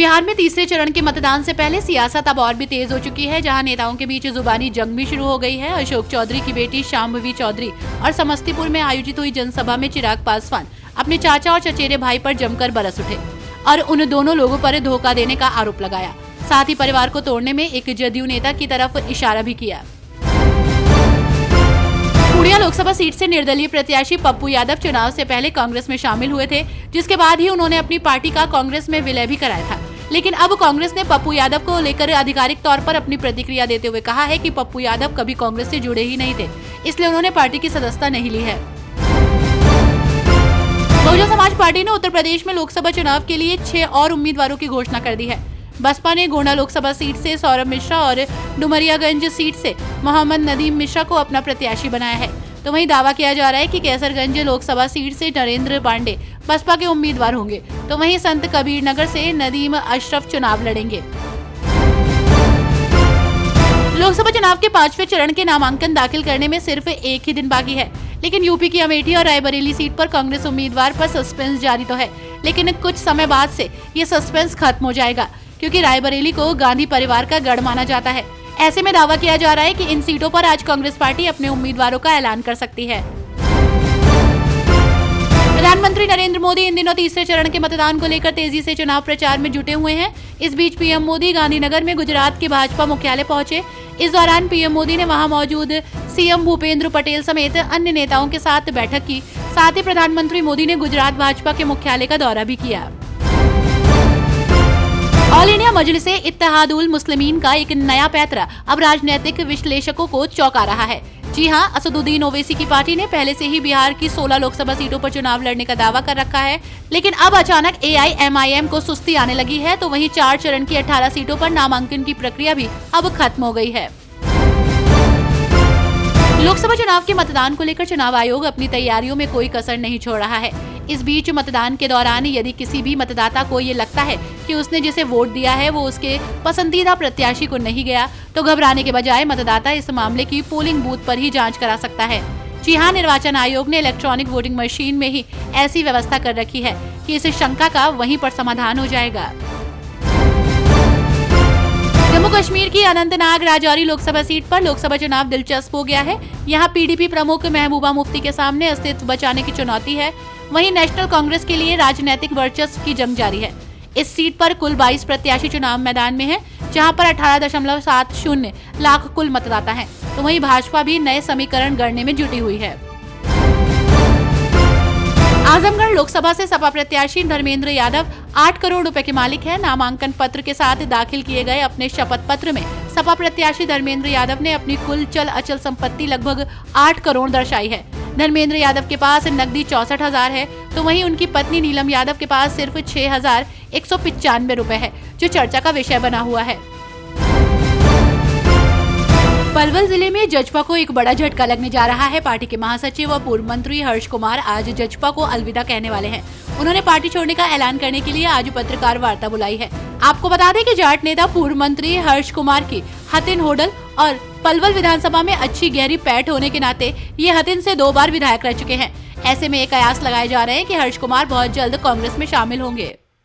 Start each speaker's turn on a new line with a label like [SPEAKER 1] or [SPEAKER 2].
[SPEAKER 1] बिहार में तीसरे चरण के मतदान से पहले सियासत अब और भी तेज हो चुकी है, जहां नेताओं के बीच जुबानी जंग भी शुरू हो गई है। अशोक चौधरी की बेटी शांभवी चौधरी और समस्तीपुर में आयोजित हुई जनसभा में चिराग पासवान अपने चाचा और चचेरे भाई पर जमकर बरस उठे और उन दोनों लोगों पर धोखा देने का आरोप लगाया। साथ ही परिवार को तोड़ने में एक जदयू नेता की तरफ इशारा भी किया। पूर्णिया लोकसभा सीट से निर्दलीय प्रत्याशी पप्पू यादव चुनाव से पहले कांग्रेस में शामिल हुए थे, जिसके बाद ही उन्होंने अपनी पार्टी का कांग्रेस में विलय भी कराया था। लेकिन अब कांग्रेस ने पप्पू यादव को लेकर आधिकारिक तौर पर अपनी प्रतिक्रिया देते हुए कहा है कि पप्पू यादव कभी कांग्रेस से जुड़े ही नहीं थे, इसलिए उन्होंने पार्टी की सदस्यता नहीं ली है। बहुजन समाज पार्टी ने उत्तर प्रदेश में लोकसभा चुनाव के लिए 6 और उम्मीदवारों की घोषणा कर दी है। बसपा ने गोंडा लोकसभा सीट से सौरभ मिश्रा और डुमरियागंज सीट से मोहम्मद नदीम मिश्रा को अपना प्रत्याशी बनाया है। तो वहीं दावा किया जा रहा है कि कैसरगंज लोकसभा सीट से नरेंद्र पांडे बसपा के उम्मीदवार होंगे, तो वहीं संत कबीर नगर से नदीम अशरफ चुनाव लड़ेंगे। लोकसभा चुनाव के 5वें चरण के नामांकन दाखिल करने में सिर्फ एक ही दिन बाकी है, लेकिन यूपी की अमेठी और रायबरेली सीट पर कांग्रेस उम्मीदवार पर सस्पेंस जारी तो है, लेकिन कुछ समय बाद से ये सस्पेंस खत्म हो जाएगा, क्योंकि रायबरेली को गांधी परिवार का गढ़ माना जाता है। ऐसे में दावा किया जा रहा है कि इन सीटों पर आज कांग्रेस पार्टी अपने उम्मीदवारों का ऐलान कर सकती है। प्रधानमंत्री नरेंद्र मोदी इन दिनों तीसरे चरण के मतदान को लेकर तेजी से चुनाव प्रचार में जुटे हुए हैं। इस बीच पीएम मोदी गांधीनगर में गुजरात के भाजपा मुख्यालय पहुंचे। इस दौरान पीएम मोदी ने वहां मौजूद सीएम भूपेंद्र पटेल समेत अन्य नेताओं के साथ बैठक की। साथ ही प्रधानमंत्री मोदी ने गुजरात भाजपा के मुख्यालय का दौरा भी किया। ऑल इंडिया मजलिसे इत्तेहादुल मुस्लिमीन का एक नया पैंतरा अब राजनीतिक विश्लेषकों को चौंका रहा है। जी हां, असदुद्दीन ओवैसी की पार्टी ने पहले से ही बिहार की 16 लोकसभा सीटों पर चुनाव लड़ने का दावा कर रखा है, लेकिन अब अचानक AIMIM को सुस्ती आने लगी है। तो वहीं 4 चरण की 18 सीटों पर नामांकन की प्रक्रिया भी अब खत्म हो गई है। लोकसभा चुनाव के मतदान को लेकर चुनाव आयोग अपनी तैयारियों में कोई कसर नहीं छोड़ रहा है। इस बीच मतदान के दौरान यदि किसी भी मतदाता को ये लगता है कि उसने जिसे वोट दिया है वो उसके पसंदीदा प्रत्याशी को नहीं गया, तो घबराने के बजाय मतदाता इस मामले की पोलिंग बूथ पर ही जांच करा सकता है। जी हां, निर्वाचन आयोग ने इलेक्ट्रॉनिक वोटिंग मशीन में ही ऐसी व्यवस्था कर रखी है कि इस शंका का वहीं पर समाधान हो जाएगा। जम्मू कश्मीर की अनंतनाग राजौरी लोकसभा सीट पर लोकसभा चुनाव दिलचस्प हो गया है। यहाँ PDP प्रमुख महबूबा मुफ्ती के सामने अस्तित्व बचाने की चुनौती है। वहीं नेशनल कांग्रेस के लिए राजनीतिक वर्चस्व की जंग जारी है। इस सीट पर कुल 22 प्रत्याशी चुनाव मैदान में हैं, जहां पर 18.70 लाख कुल मतदाता हैं। तो वहीं भाजपा भी नए समीकरण गढ़ने में जुटी हुई है। आजमगढ़ लोकसभा से सपा प्रत्याशी धर्मेंद्र यादव 8 करोड़ रुपए के मालिक हैं। नामांकन पत्र के साथ दाखिल किए गए अपने शपथ पत्र में सपा प्रत्याशी धर्मेंद्र यादव ने अपनी कुल चल अचल संपत्ति लगभग 8 करोड़ दर्शाई है। धर्मेंद्र यादव के पास नकदी 64,000 है, तो वहीं उनकी पत्नी नीलम यादव के पास सिर्फ 6,195 रुपए है, जो चर्चा का विषय बना हुआ है। पलवल जिले में जजपा को एक बड़ा झटका लगने जा रहा है। पार्टी के महासचिव व पूर्व मंत्री हर्ष कुमार आज जजपा को अलविदा कहने वाले हैं। उन्होंने पार्टी छोड़ने का ऐलान करने के लिए आज पत्रकार वार्ता बुलाई है। आपको बता दें कि जाट नेता पूर्व मंत्री हर्ष कुमार की हतिन होडल और पलवल विधानसभा में अच्छी गहरी पैठ होने के नाते ये हतिन से 2 बार विधायक रह चुके हैं। ऐसे में एक कयास लगाए जा रहे हैं कि हर्ष कुमार बहुत जल्द कांग्रेस में शामिल होंगे।